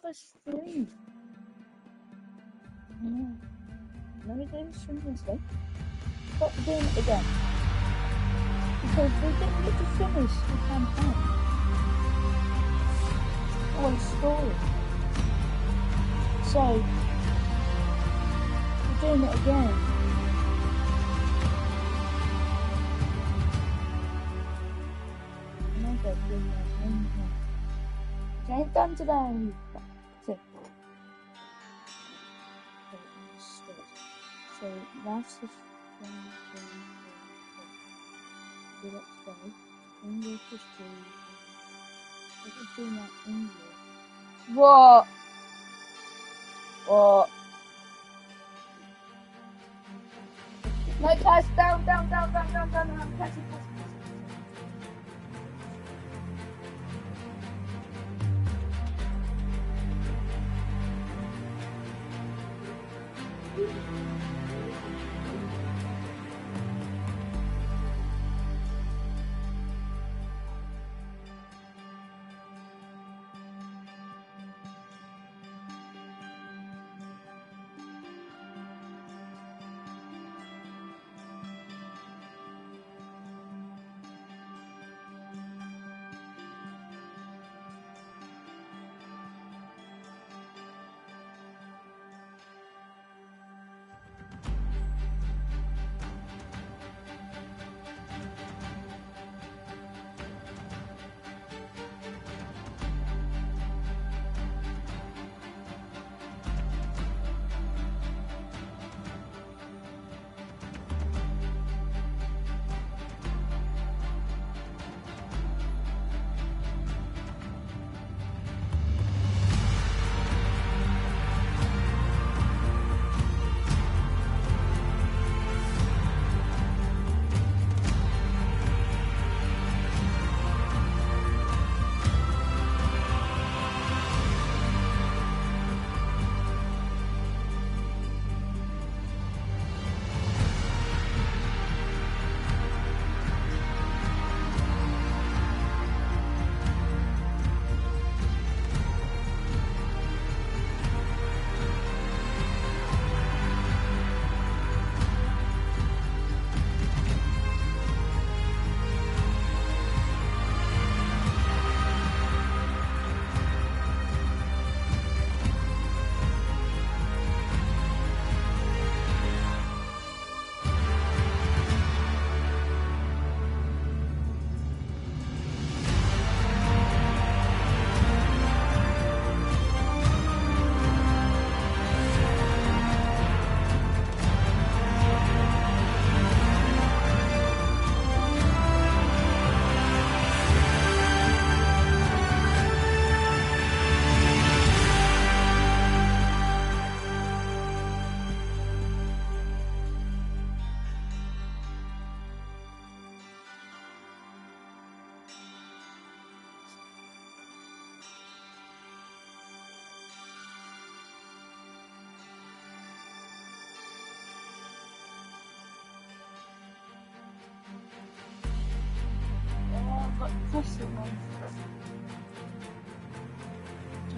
us three. Yeah. Let me do this from this way. Stop doing it again. Because we didn't get to finish the campaign. Or the story. So, we're doing it again. And I got good one. It ain't done today. That's it. So that's the let's go. English history. Let's do that English. What? What? No, pass down. Pass it.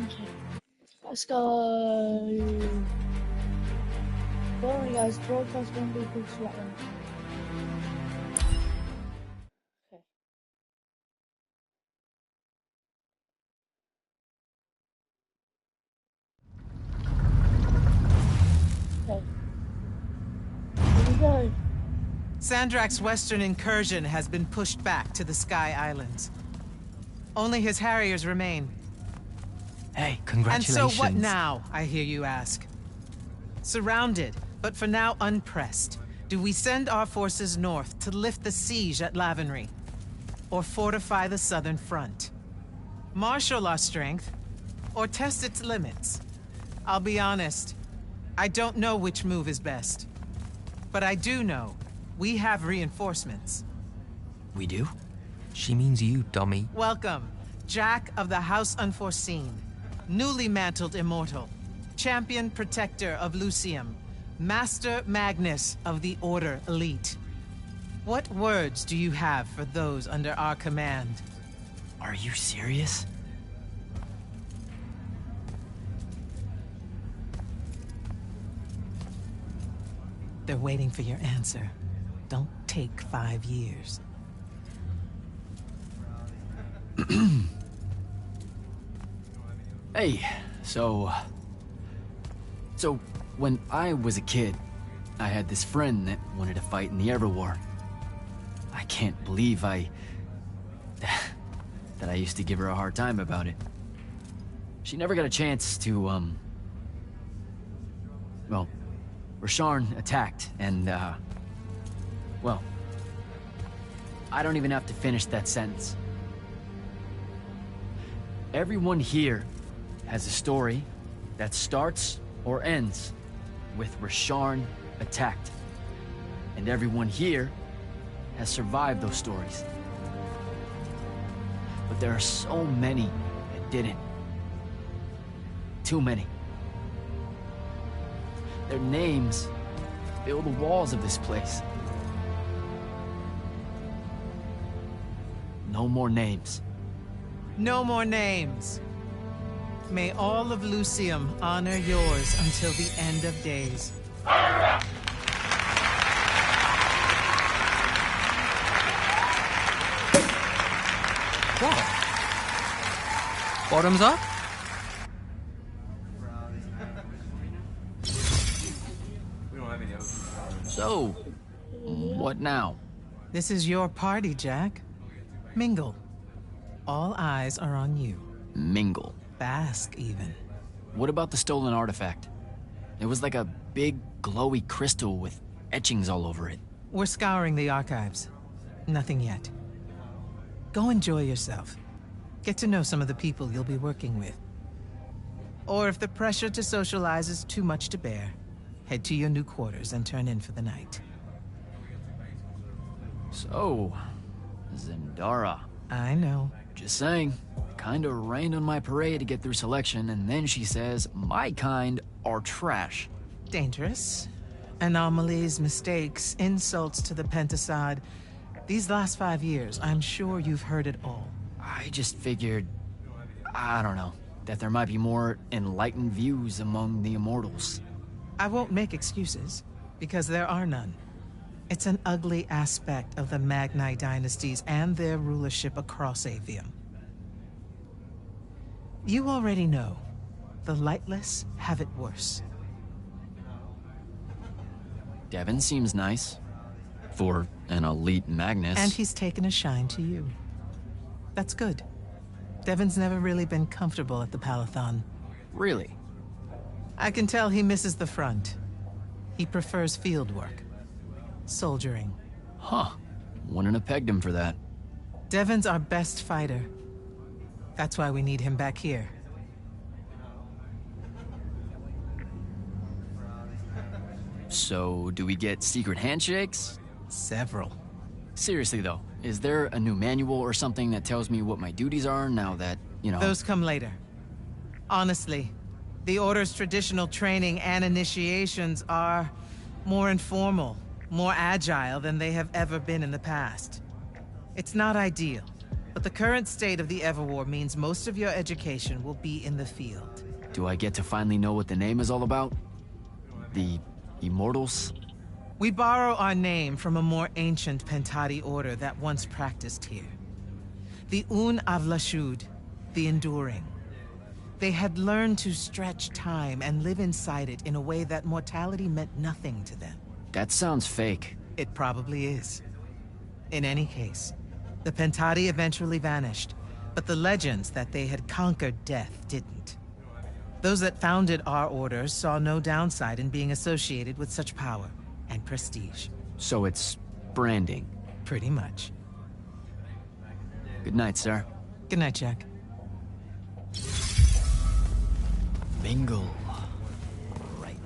Okay, let's go. Don't worry guys, broadcast won't be good to that one. Okay. Here we go. Sandrak's western incursion has been pushed back to the Sky Islands. Only his Harriers remain. Hey, congratulations. And so what now, I hear you ask? Surrounded, but for now unpressed, do we send our forces north to lift the siege at Lavenry? Or fortify the southern front? Marshal our strength, or test its limits? I'll be honest, I don't know which move is best. But I do know we have reinforcements. We do? She means you, dummy. Welcome, Jack of the House Unforeseen, newly mantled Immortal, champion protector of Lucium, Master Magnus of the Order Elite. What words do you have for those under our command? Are you serious? They're waiting for your answer. Don't take 5 years. Hey, so when I was a kid, I had this friend that wanted to fight in the Everwar. I can't believe that I used to give her a hard time about it. She never got a chance to, well, Rasharn attacked, and, well, I don't even have to finish that sentence. Everyone here has a story that starts or ends with Rasharn attacked. And everyone here has survived those stories. But there are so many that didn't. Too many. Their names fill the walls of this place. No more names. No more names. May all of Lucium honor yours until the end of days. What? Bottoms up? So, what now? This is your party, Jack. Mingle. All eyes are on you. Mingle. Bask, even. What about the stolen artifact? It was like a big, glowy crystal with etchings all over it. We're scouring the archives. Nothing yet. Go enjoy yourself. Get to know some of the people you'll be working with. Or if the pressure to socialize is too much to bear, head to your new quarters and turn in for the night. So, Zendara. I know. Just saying. Kinda rained on my parade to get through selection, and then she says my kind are trash. Dangerous. Anomalies, mistakes, insults to the Pentasod. These last 5 years, I'm sure you've heard it all. I just figured, I don't know, that there might be more enlightened views among the Immortals. I won't make excuses, because there are none. It's an ugly aspect of the Magni dynasties and their rulership across Aveum. You already know, the lightless have it worse. Devin seems nice. For an elite Magnus. And he's taken a shine to you. That's good. Devon's never really been comfortable at the Palathon. Really? I can tell he misses the front. He prefers field work. Soldiering. Huh. Wouldn't have pegged him for that. Devon's our best fighter. That's why we need him back here. So, do we get secret handshakes? Several. Seriously though, is there a new manual or something that tells me what my duties are now that, you know... Those come later. Honestly, the Order's traditional training and initiations are more informal, more agile than they have ever been in the past. It's not ideal, but the current state of the Everwar means most of your education will be in the field. Do I get to finally know what the name is all about? The Immortals? We borrow our name from a more ancient Pentati order that once practiced here. The Un Avlashud, the Enduring. They had learned to stretch time and live inside it in a way that mortality meant nothing to them. That sounds fake. It probably is. In any case, the Pentati eventually vanished, but the legends that they had conquered death didn't. Those that founded our order saw no downside in being associated with such power and prestige. So it's branding. Pretty much. Good night, sir. Good night, Jack. Mingle. Right.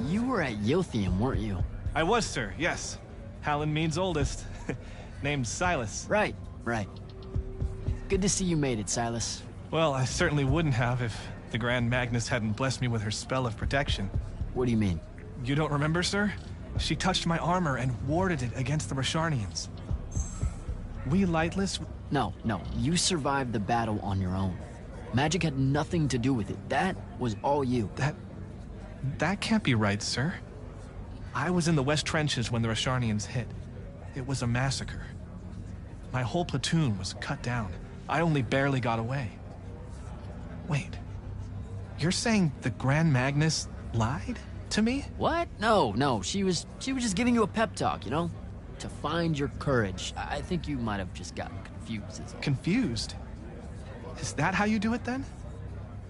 You were at Yothium, weren't you? I was, sir, yes. Hallen means oldest. Named Silas. Right. Good to see you made it, Silas. Well, I certainly wouldn't have if the Grand Magnus hadn't blessed me with her spell of protection. What do you mean? You don't remember, sir? She touched my armor and warded it against the Rasharnians. We Lightless... No, you survived the battle on your own. Magic had nothing to do with it. That was all you. That can't be right, sir. I was in the West Trenches when the Rasharnians hit. It was a massacre. My whole platoon was cut down. I only barely got away. Wait. You're saying the Grand Magnus lied to me? What? No. She was just giving you a pep talk, you know? To find your courage. I think you might have just gotten confused is all. Confused? Is that how you do it then?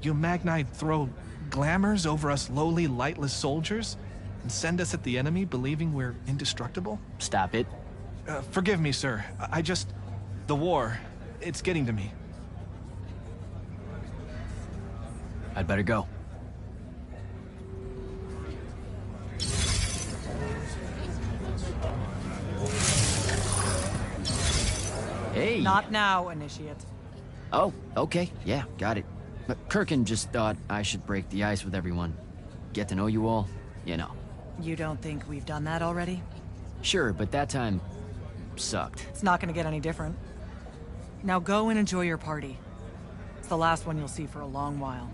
You Magnite throw glamours over us lowly, lightless soldiers and send us at the enemy believing we're indestructible? Stop it. Forgive me, sir. The war, it's getting to me. I'd better go. Hey! Not now, Initiate. Oh, okay. Yeah, got it. But Kirkin just thought I should break the ice with everyone. Get to know you all, you know. You don't think we've done that already? Sure, but that time sucked. It's not gonna get any different. Now go and enjoy your party. It's the last one you'll see for a long while.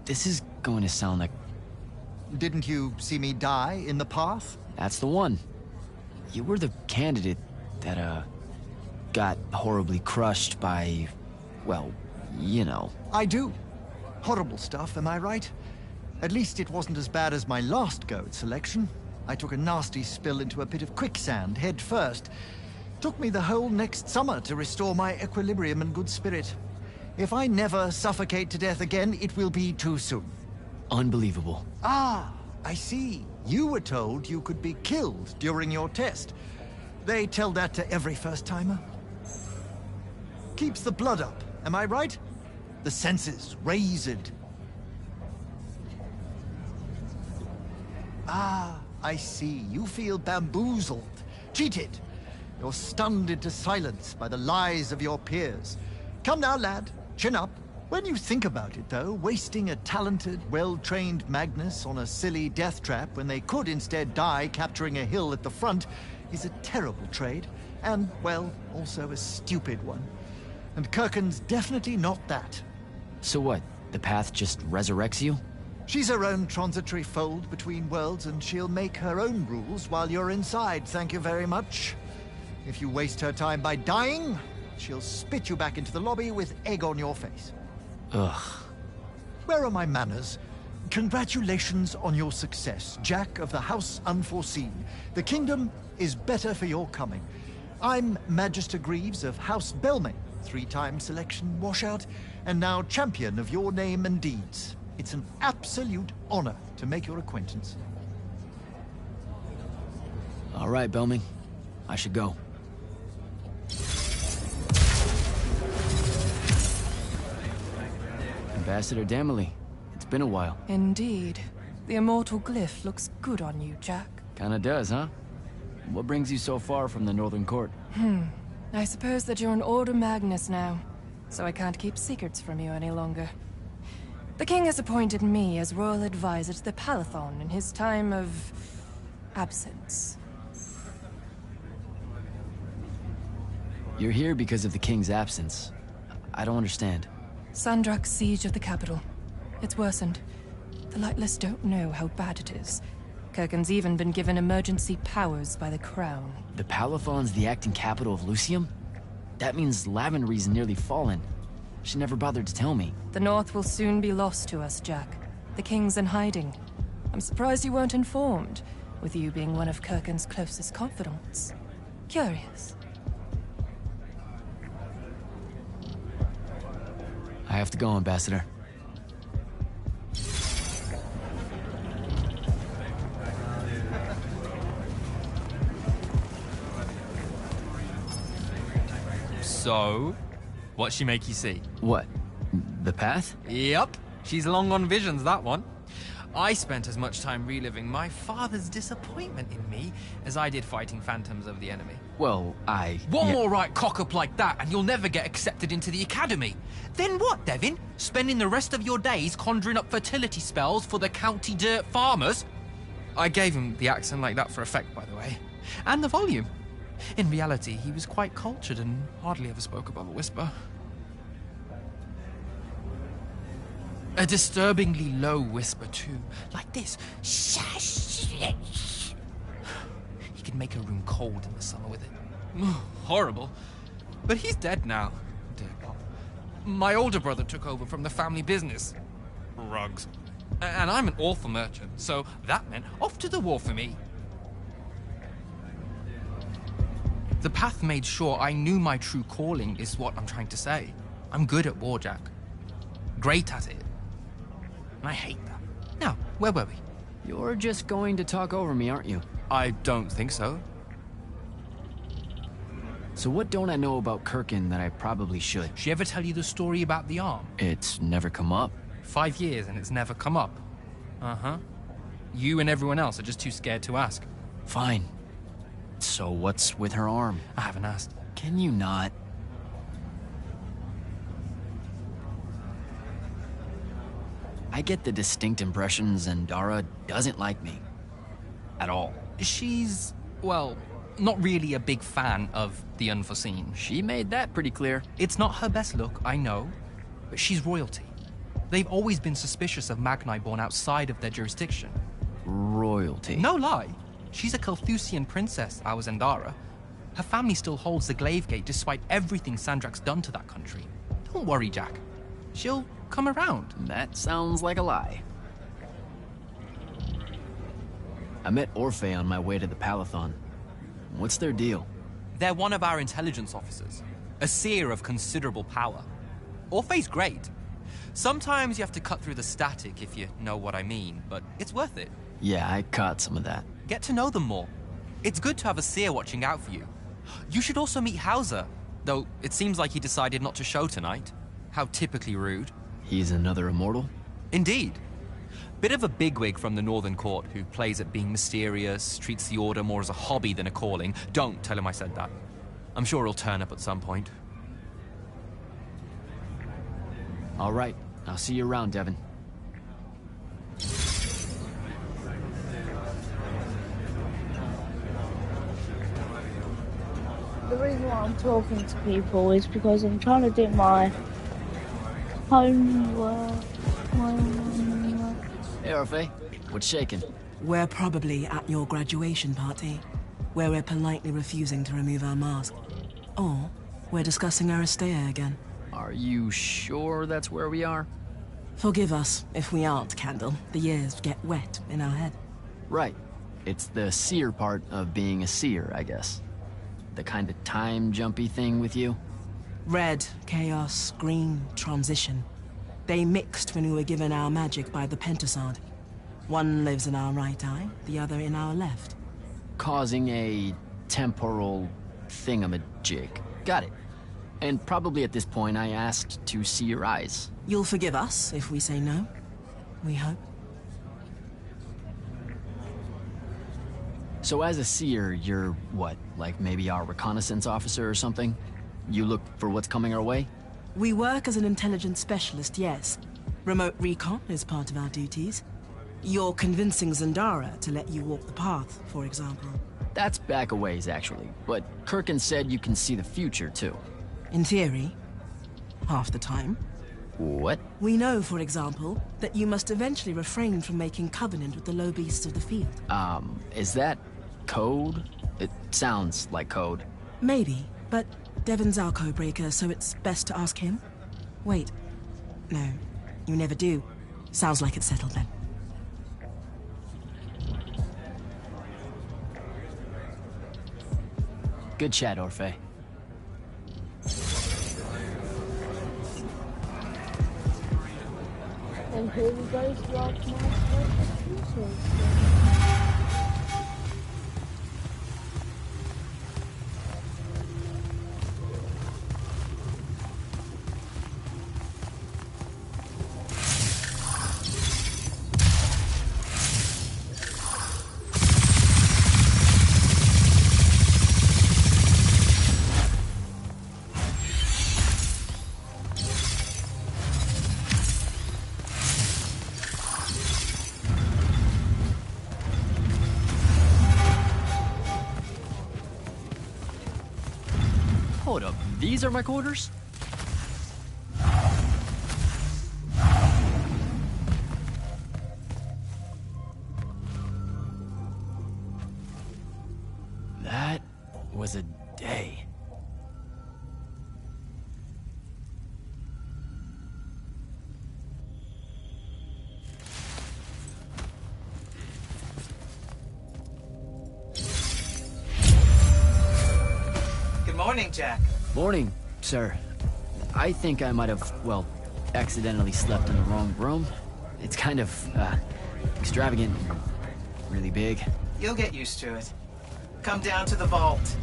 This is going to sound like... Didn't you see me die in the path? That's the one. You were the candidate that, got horribly crushed by... well, you know. I do. Horrible stuff, am I right? At least it wasn't as bad as my last go at selection. I took a nasty spill into a pit of quicksand head first. Took me the whole next summer to restore my equilibrium and good spirit. If I never suffocate to death again, it will be too soon. Unbelievable. Ah, I see. You were told you could be killed during your test. They tell that to every first-timer. Keeps the blood up, am I right? The senses raised. Ah, I see. You feel bamboozled, cheated. You're stunned into silence by the lies of your peers. Come now, lad. Chin up. When you think about it, though, wasting a talented, well-trained Magnus on a silly death trap when they could instead die capturing a hill at the front is a terrible trade. And, well, also a stupid one. And Kirkin's definitely not that. So what? The path just resurrects you? She's her own transitory fold between worlds, and she'll make her own rules while you're inside, thank you very much. If you waste her time by dying, she'll spit you back into the lobby with egg on your face. Ugh. Where are my manners? Congratulations on your success, Jack of the House Unforeseen. The kingdom is better for your coming. I'm Magister Greaves of House Belmay, 3-time selection washout, and now champion of your name and deeds. It's an absolute honor to make your acquaintance. All right, Belming. I should go. Ambassador Damley, it's been a while. Indeed. The immortal glyph looks good on you, Jack. Kinda does, huh? What brings you so far from the Northern Court? I suppose that you're an Order Magnus now, so I can't keep secrets from you any longer. The king has appointed me as royal advisor to the Palathon in his time of... absence. You're here because of the king's absence. I don't understand. Sandrak's siege of the capital. It's worsened. The Lightless don't know how bad it is. Kirkin's even been given emergency powers by the crown. The Palathon's the acting capital of Lucium? That means Lavenry's nearly fallen. She never bothered to tell me. The North will soon be lost to us, Jack. The king's in hiding. I'm surprised you weren't informed, with you being one of Kirkin's closest confidants. Curious. I have to go, Ambassador. So, what'd she make you see? What? The path? Yep, she's long on visions, that one. I spent as much time reliving my father's disappointment in me as I did fighting phantoms of the enemy. Well, One more right cock-up like that and you'll never get accepted into the academy. Then what, Devin? Spending the rest of your days conjuring up fertility spells for the county dirt farmers? I gave him the accent like that for effect, by the way. And the volume. In reality, he was quite cultured and hardly ever spoke above a whisper. A disturbingly low whisper, too. Like this. He could make a room cold in the summer with it. Horrible. But he's dead now. Dear God. My older brother took over from the family business. Rugs. And I'm an awful merchant, so that meant off to the war for me. The path made sure I knew my true calling is what I'm trying to say. I'm good at war, Jack. Great at it. And I hate that. Now, where were we? you're just going to talk over me, aren't you? I don't think so. So what don't I know about Kirkin that I probably should? She ever tell you the story about the arm? It's never come up. 5 years and it's never come up. Uh-huh. You and everyone else are just too scared to ask. Fine. So what's with her arm? I haven't asked. Can you not? I get the distinct impression Zendara doesn't like me. At all. She's, well, not really a big fan of the unforeseen. She made that pretty clear. It's not her best look, I know, but she's royalty. They've always been suspicious of Magni born outside of their jurisdiction. Royalty? No lie. She's a Carthusian princess, our Zendara. Her family still holds the Glaive Gate despite everything Sandrak's done to that country. Don't worry, Jack. She'll come around. That sounds like a lie. I met Orphe on my way to the Palathon. What's their deal? They're one of our intelligence officers. A seer of considerable power. Orphe's great. Sometimes you have to cut through the static if you know what I mean, but it's worth it. Yeah, I caught some of that. Get to know them more. It's good to have a seer watching out for you. You should also meet Hauser, though it seems like he decided not to show tonight. How typically rude. He's another immortal? Indeed. Bit of a bigwig from the Northern Court who plays at being mysterious, treats the Order more as a hobby than a calling. Don't tell him I said that. I'm sure he'll turn up at some point. All right. I'll see you around, Devin. The reason why I'm talking to people is because I'm trying to do my homework. Hey, Orphe. What's shaking? We're probably at your graduation party, where we're politely refusing to remove our mask. Or we're discussing Aristea again. Are you sure that's where we are? Forgive us if we aren't, Candle. The years get wet in our head. Right. It's the seer part of being a seer, I guess. The kind of time-jumpy thing with you? Red, chaos, green, transition. They mixed when we were given our magic by the Pentasod. One lives in our right eye, the other in our left. Causing a temporal thingamajig. Got it. And probably at this point I asked to see your eyes. You'll forgive us if we say no. We hope. So as a seer, you're what? Like maybe our reconnaissance officer or something? You look for what's coming our way? We work as an intelligence specialist, yes. Remote recon is part of our duties. You're convincing Zendara to let you walk the path, for example. That's back a ways, actually. But Kirkin said you can see the future, too. In theory, half the time. What? We know, for example, that you must eventually refrain from making covenant with the low beasts of the field. Is that code? It sounds like code. Maybe, but Devin's our code-breaker, so it's best to ask him. Wait. No, you never do. Sounds like it's settled then. Good chat, Orphe. And here we go to our excuses. Hold up, these are my quarters? That was a day. Good morning, Jack. Morning, sir. I think I might have, well, accidentally slept in the wrong room. It's kind of, extravagant, really big. You'll get used to it. Come down to the vault.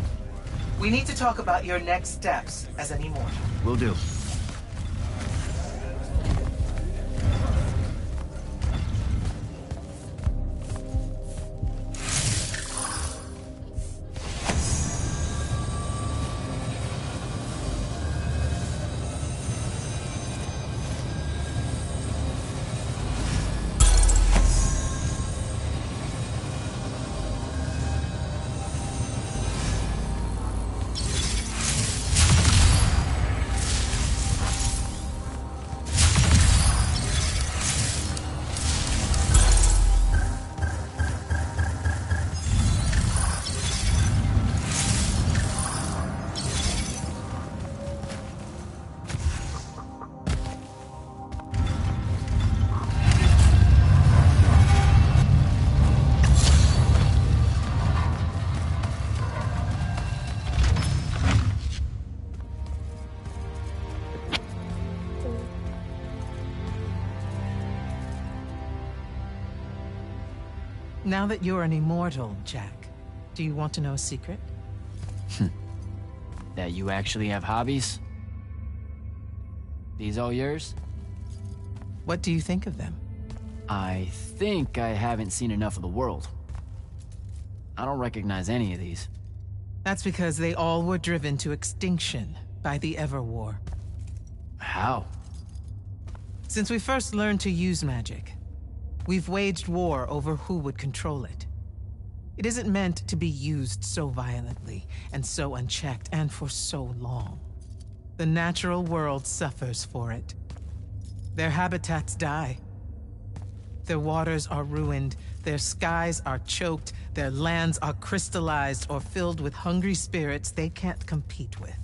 We need to talk about your next steps as an immortal. Will do. Now that you're an immortal, Jack, do you want to know a secret? That you actually have hobbies? These all yours? What do you think of them? I think I haven't seen enough of the world. I don't recognize any of these. That's because they all were driven to extinction by the Everwar. How? Since we first learned to use magic, we've waged war over who would control it. It isn't meant to be used so violently and so unchecked and for so long. The natural world suffers for it. Their habitats die. Their waters are ruined, their skies are choked, their lands are crystallized or filled with hungry spirits they can't compete with.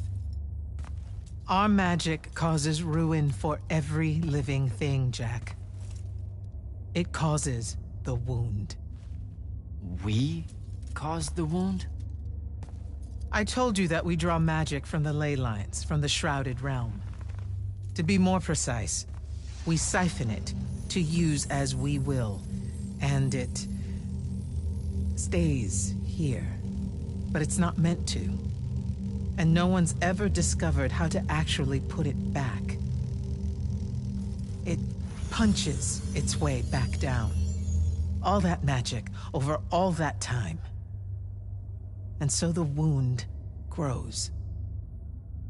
Our magic causes ruin for every living thing, Jack. It causes the wound. We caused the wound? I told you that we draw magic from the ley lines, from the Shrouded Realm. To be more precise, we siphon it to use as we will, and it stays here. But it's not meant to. And no one's ever discovered how to actually put it back. It punches its way back down. All that magic over all that time. And so the wound grows.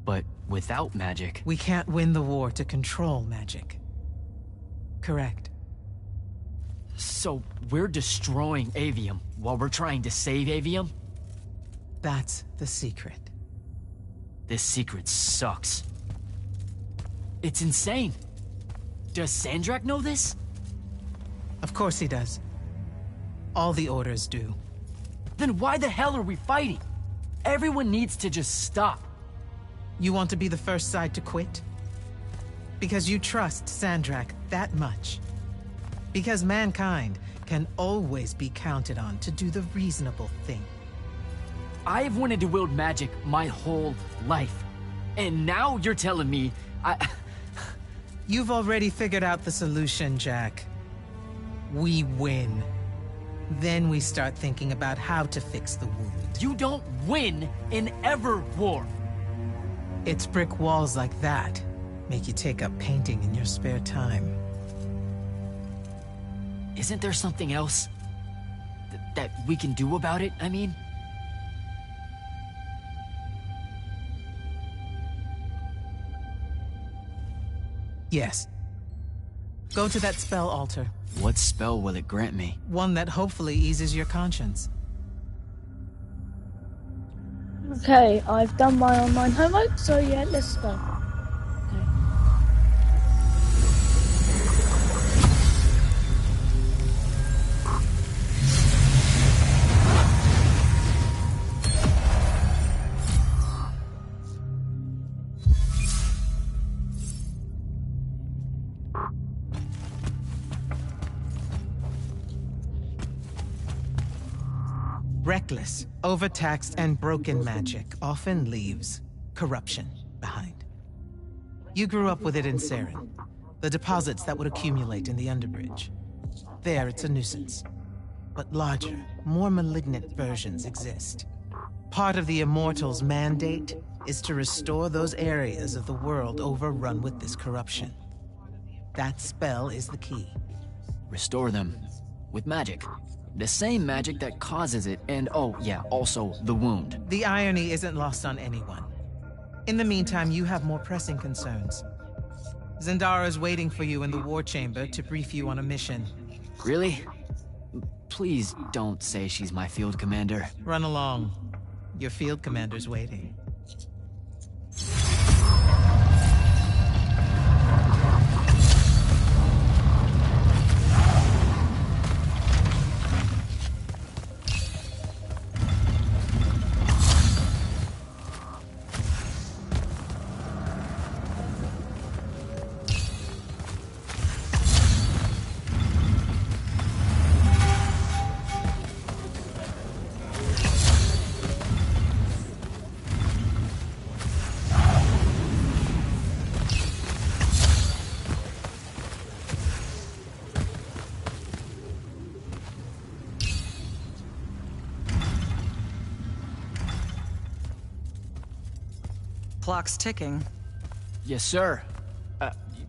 But without magic... We can't win the war to control magic. Correct. So we're destroying Aveum while we're trying to save Aveum? That's the secret. This secret sucks. It's insane. Does Sandrak know this? Of course he does. All the orders do. Then why the hell are we fighting? Everyone needs to just stop. You want to be the first side to quit? Because you trust Sandrak that much. Because mankind can always be counted on to do the reasonable thing. I've wanted to wield magic my whole life. And now you're telling me You've already figured out the solution, Jack. We win. Then we start thinking about how to fix the wound. You don't win in ever war. It's brick walls like that make you take up painting in your spare time. Isn't there something else that we can do about it, I mean? Yes. Go to that spell altar. What spell will it grant me? One that hopefully eases your conscience. Okay, I've done my online homework, so yeah, let's go. Okay. Reckless, overtaxed, and broken magic often leaves corruption behind. You grew up with it in Saren, the deposits that would accumulate in the Underbridge. There, it's a nuisance. But larger, more malignant versions exist. Part of the Immortals' mandate is to restore those areas of the world overrun with this corruption. That spell is the key. Restore them. With magic. The same magic that causes it, and oh yeah, also the wound. The irony isn't lost on anyone. In the meantime, you have more pressing concerns. Zendara's waiting for you in the war chamber to brief you on a mission. Really? Please don't say she's my field commander. Run along. Your field commander's waiting. Clock's ticking. Yes, sir.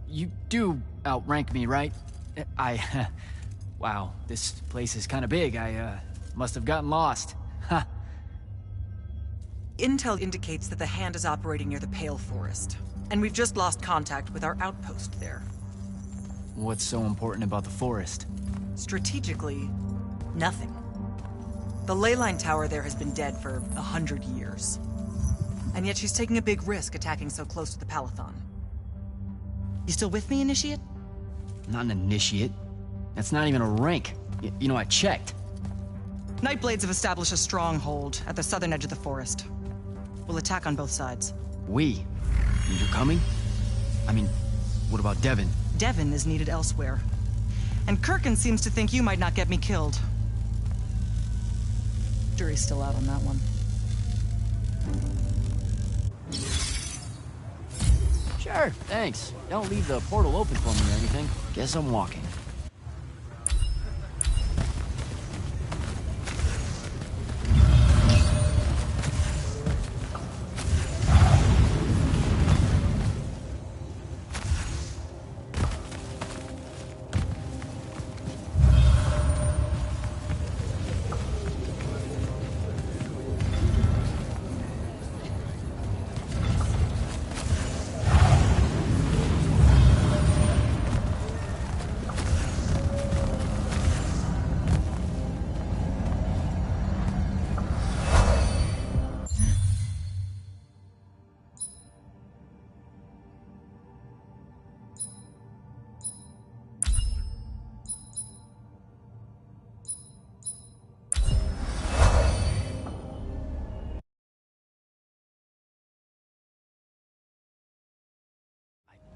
You do outrank me, right? Wow, this place is kind of big. I must have gotten lost. Ha. Intel indicates that the Hand is operating near the Pale Forest, and we've just lost contact with our outpost there. What's so important about the forest? Strategically, nothing. The leyline tower there has been dead for 100 years. And yet she's taking a big risk attacking so close to the Palathon. You still with me, Initiate? Not an initiate. That's not even a rank. You know, I checked. Nightblades have established a stronghold at the southern edge of the forest. We'll attack on both sides. We? You're coming? I mean, what about Devin? Devin is needed elsewhere. And Kirkin seems to think you might not get me killed. Jury's still out on that one. Sure, thanks. Don't leave the portal open for me or anything. Guess I'm walking.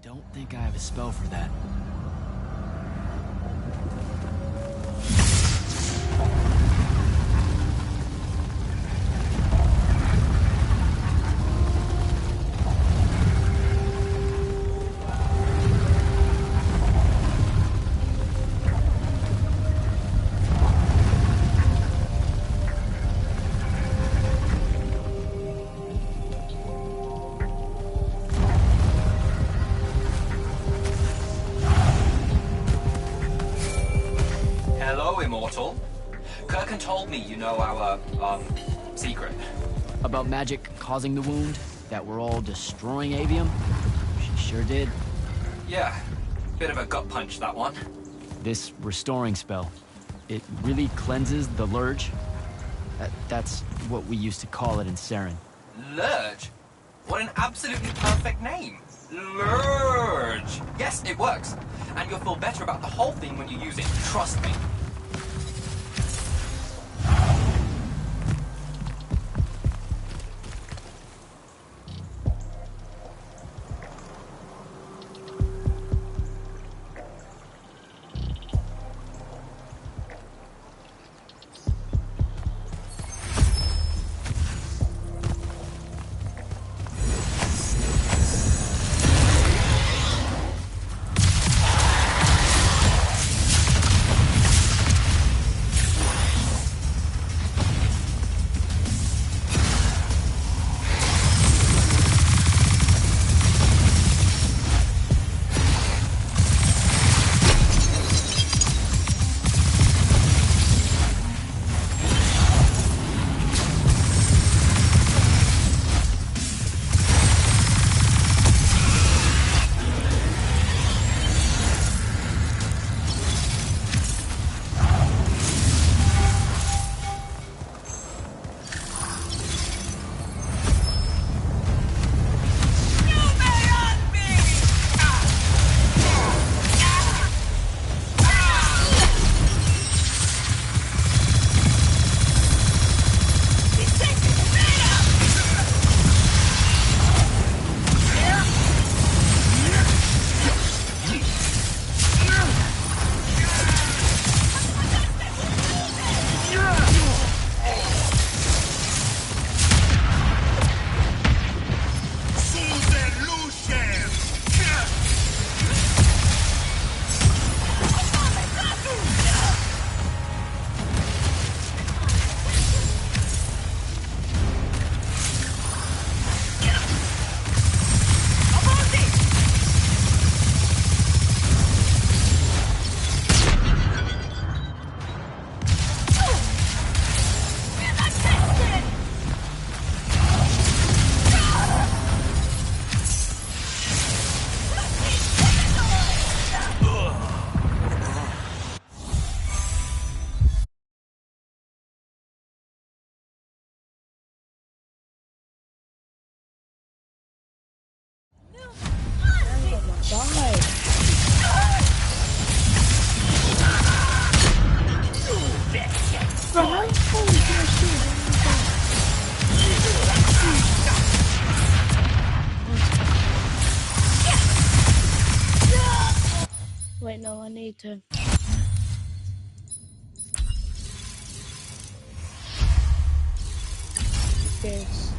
Don't think I have a spell for that. Immortal. Kirkin told me you know our, secret. About magic causing the wound? That we're all destroying Aveum? She sure did. Yeah, bit of a gut punch, that one. This restoring spell, it really cleanses the Lurge? That's what we used to call it in Saren. Lurge. What an absolutely perfect name. Lurge. Yes, it works. And you'll feel better about the whole thing when you use it. Trust me. Wait, no, I need to. This.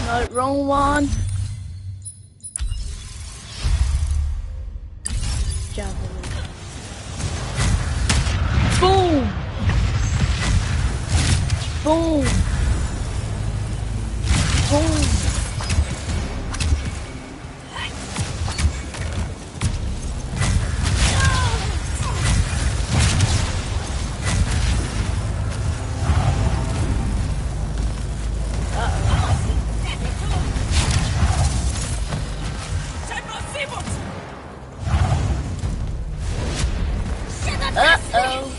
No, wrong one. Javelin. Boom! Boom! Boom! Uh-oh.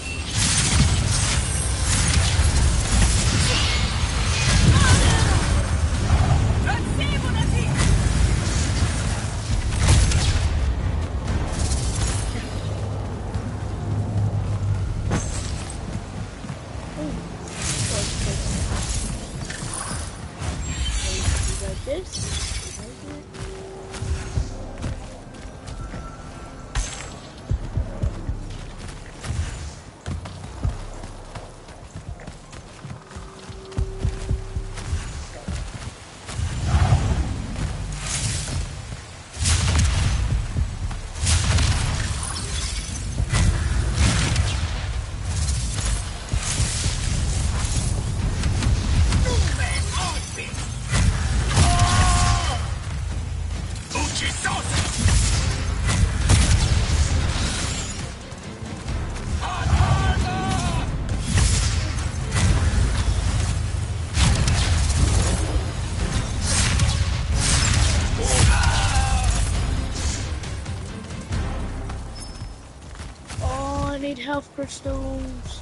Health crystals.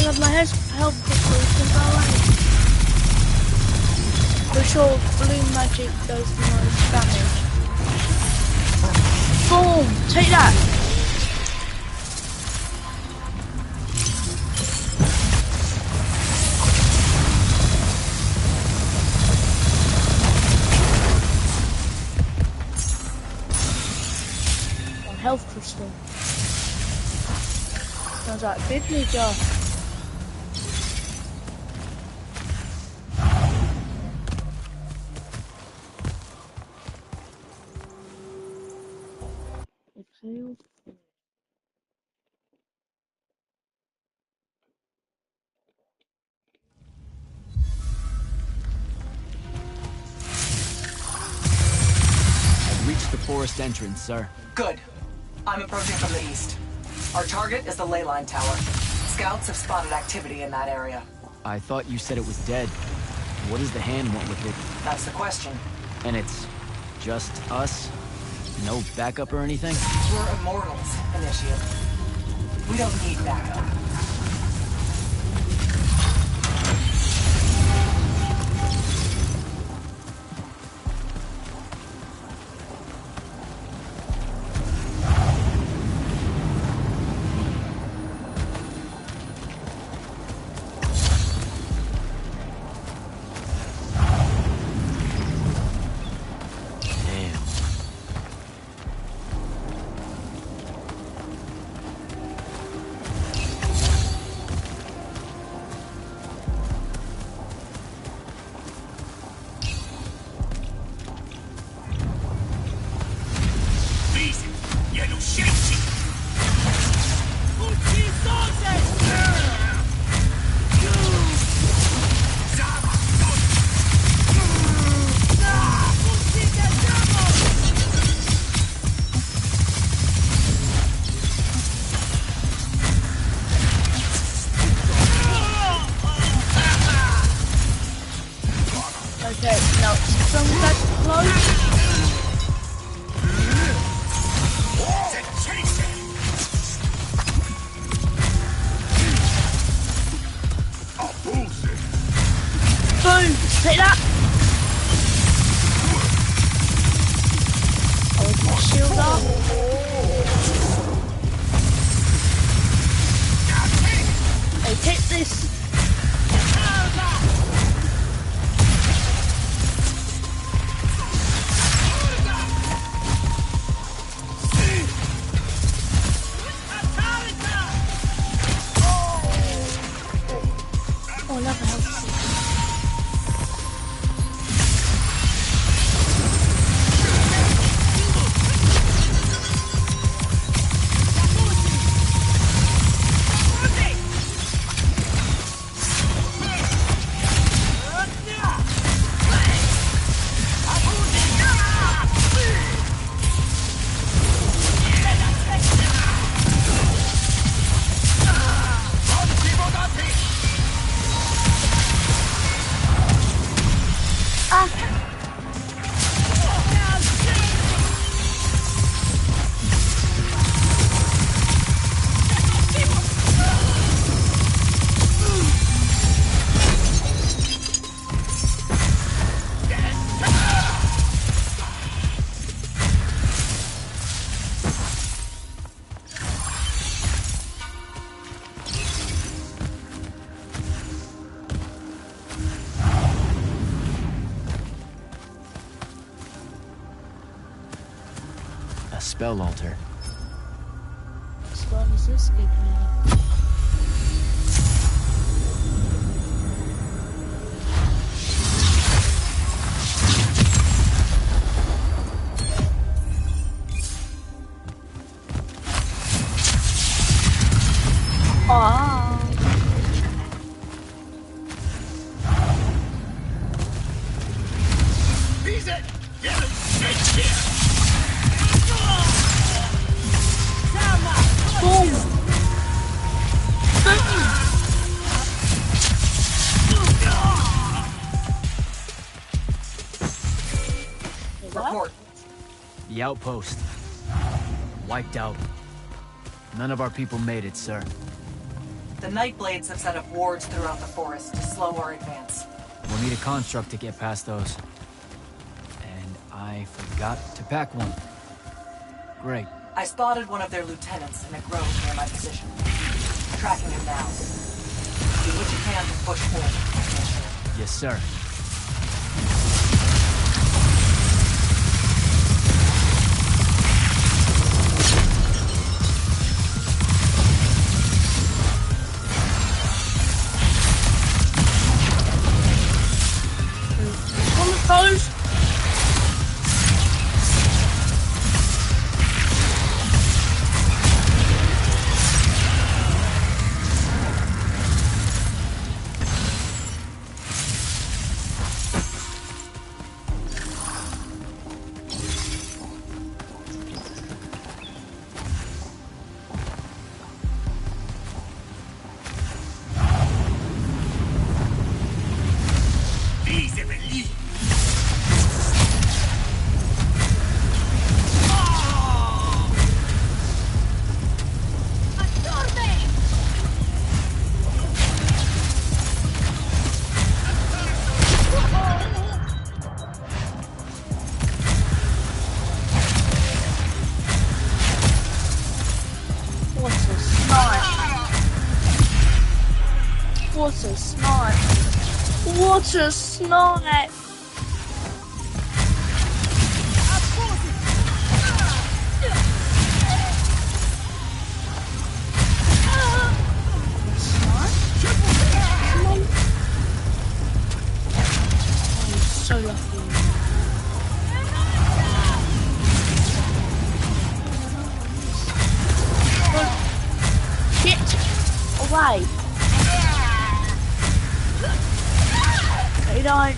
have my health crystal, can go away. For sure, blue magic does the most damage. Boom! Take that! Health crystal. Sounds like a fiddly jar. Exhale. I've reached the forest entrance, sir. Good. I'm approaching from the east. Our target is the ley line tower. Scouts have spotted activity in that area. I thought you said it was dead. What does the hand want with it? That's the question. And it's just us? No backup or anything? We're Immortals, Initiate. We don't need backup. Okay, now some that close. Boom! Take that! Hold my shield up. Hey, take this! Oh, love health. A spell altar. Spell is this giving me? Report. The outpost. Wiped out. None of our people made it, sir. The Nightblades have set up wards throughout the forest to slow our advance. We'll need a construct to get past those. And I forgot to pack one. Great. I spotted one of their lieutenants in a grove near my position. Tracking him now. Do what you can to push forward. Yes, sir. Close. What a snipe! What a snipe! So lucky. Get away! They don't.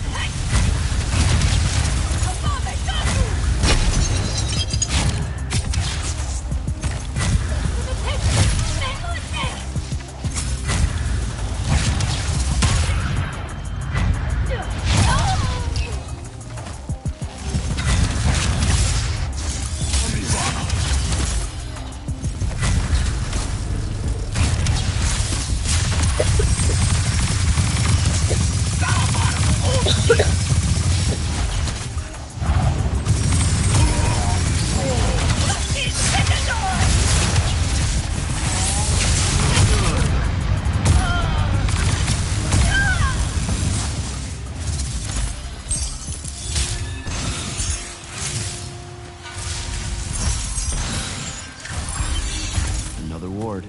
Another ward.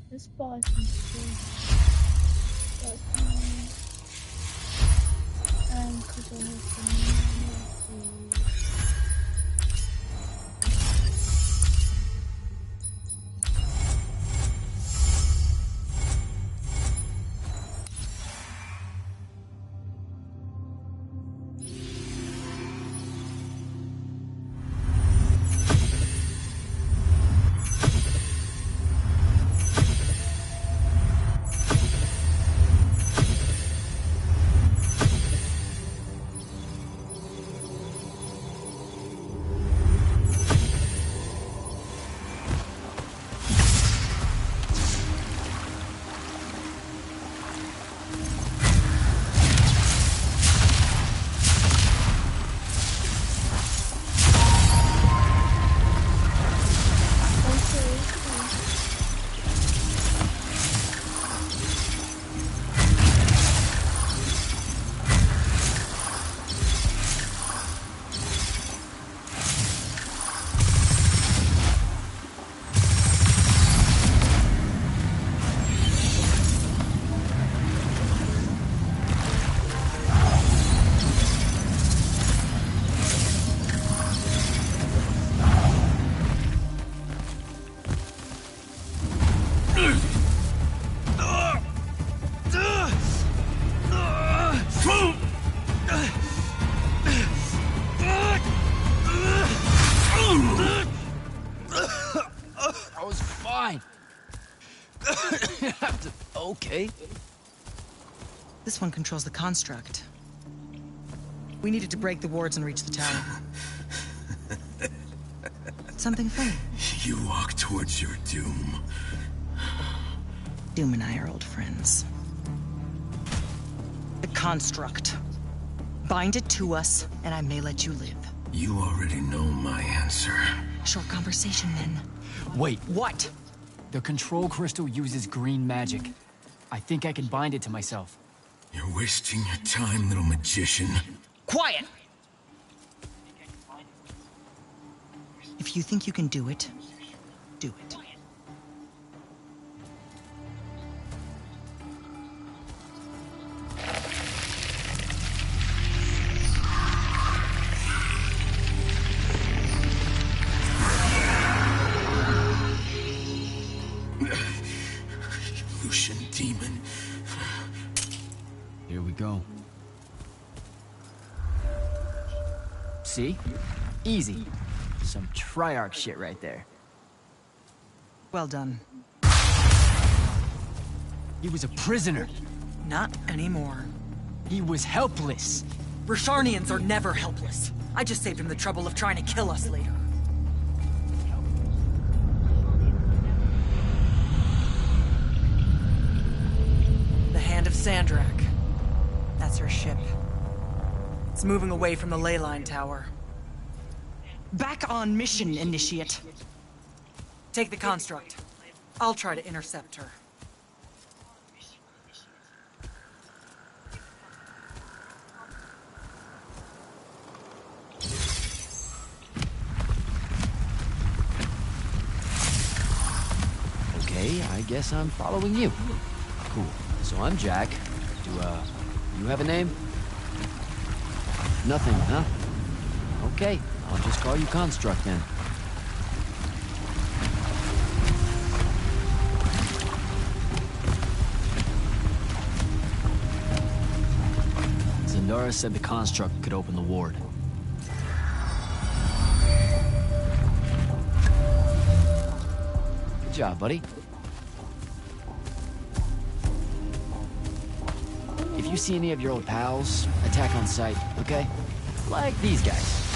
This boss is and because I have some This one controls the construct. We needed to break the wards and reach the tower. Something funny. You walk towards your doom. Doom and I are old friends. The construct. Bind it to us, and I may let you live. You already know my answer. Short conversation, then. Wait, What? the control crystal uses green magic. I think I can bind it to myself. You're wasting your time, little magician. Quiet! If you think you can do it, do it. Lucian demon. Here we go. See? Easy. Some Triarch shit right there. Well done. He was a prisoner. Not anymore. He was helpless. Rosharnians are never helpless. I just saved him the trouble of trying to kill us later. The Hand of Sandrak. That's her ship. It's moving away from the ley line tower. Back on mission, Initiate. Take the construct. I'll try to intercept her. Okay, I guess I'm following you. Cool. So I'm Jack. Do, you have a name? Nothing, huh? Okay, I'll just call you Construct then. Zendara said the Construct could open the ward. Good job, buddy. If you see any of your old pals, attack on sight, okay? Like these guys.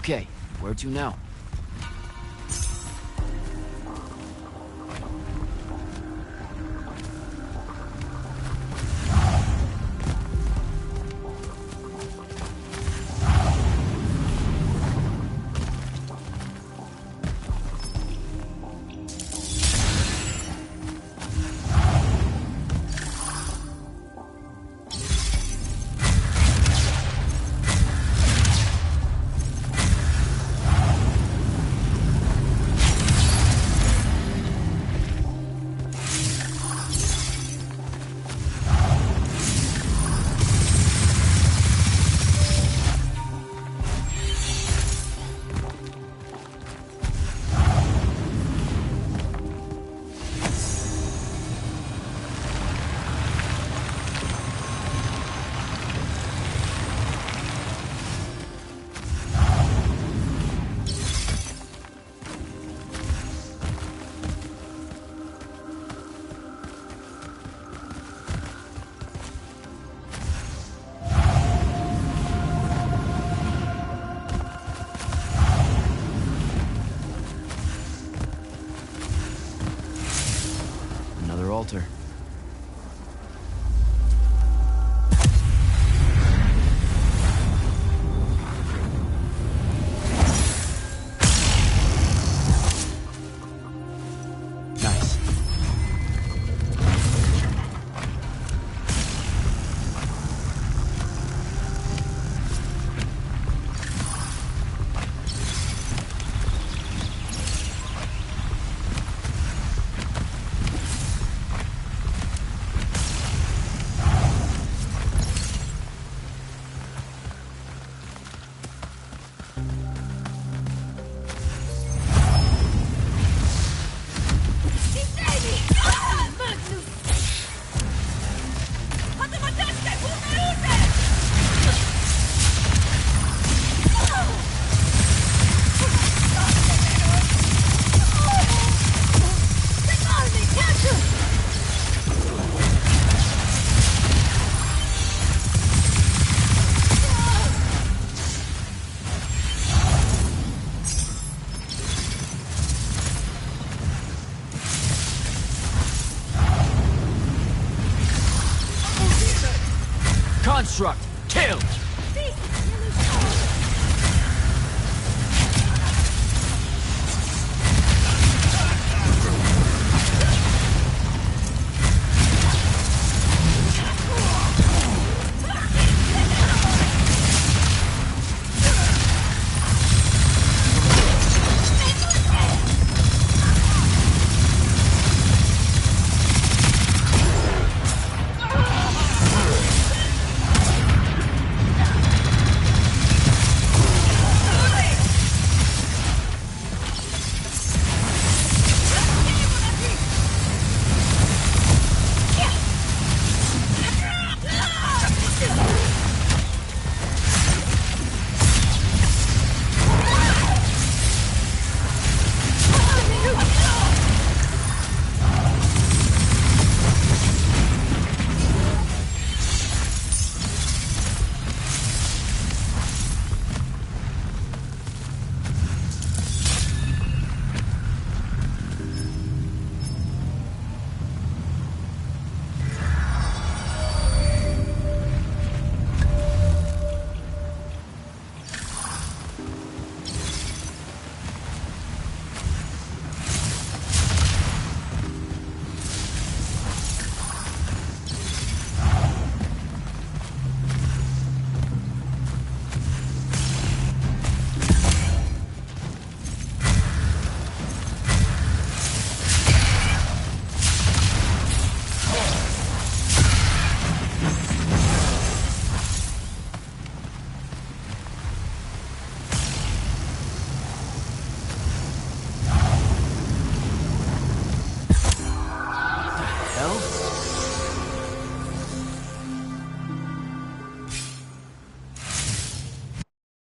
Okay, where to now? Another altar. Nice. Construct!